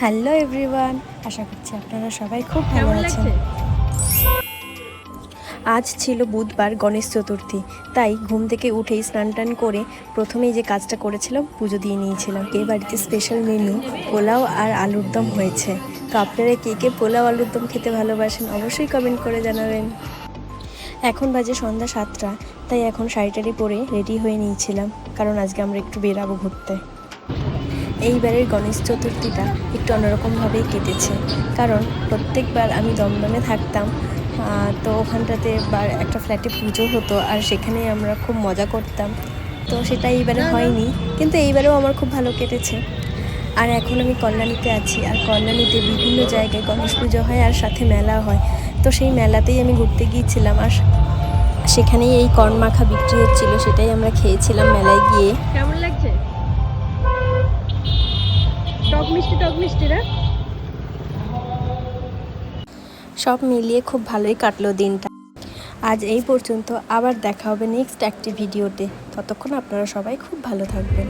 Hello everyone, আশা করছি আপনারা সবাই খুব ভালো আছেন। আজ ছিল বুধবার, গণেশ চতুর্থী। তাই ঘুম থেকে উঠেই স্নান টান করে প্রথমেই যে কাজটা করেছিলাম, পুজো দিয়ে নিয়েছিলাম। এই বাড়িতে স্পেশাল মেনু পোলাও আর আলুর দম হয়েছে। তো আপনারা কে কে পোলাও আলুর দম খেতে ভালোবাসেন অবশ্যই কমেন্ট করে জানাবেন। এখন বাজে সন্ধ্যা 7টা, তাই এখন শাড়ি পরে রেডি হয়ে নিয়েছিলাম, কারণ আজকে আমরা একটু বেরাবো ঘুরতে। এইবারের গণেশ চতুর্থীটা একটু অন্যরকমভাবেই কেটেছে, কারণ প্রত্যেকবার আমি দমদমে থাকতাম, তো ওখানটাতে একটা ফ্ল্যাটে পুজো হতো আর সেখানেই আমরা খুব মজা করতাম। তো সেটা এইবারে হয়নি, কিন্তু এইবারেও আমার খুব ভালো কেটেছে। আর এখন আমি কল্যাণীতে আছি, আর কল্যাণীতে বিভিন্ন জায়গায় গণেশ পুজো হয় আর সাথে মেলা হয়। তো সেই মেলাতেই আমি ঘুরতে গিয়েছিলাম, আর সেখানেই এই কর্ন মাখা বিক্রি হচ্ছিল, সেটাই আমরা খেয়েছিলাম মেলায় গিয়ে। কেমন লাগছে? টক মিষ্টি রে। সব মিলিয়ে খুব ভালোই কাটলো দিনটা। আজ এই পর্যন্ত, আবার দেখা হবে নেক্সট একটি ভিডিওতে। ততক্ষণ আপনারা সবাই খুব ভালো থাকবেন।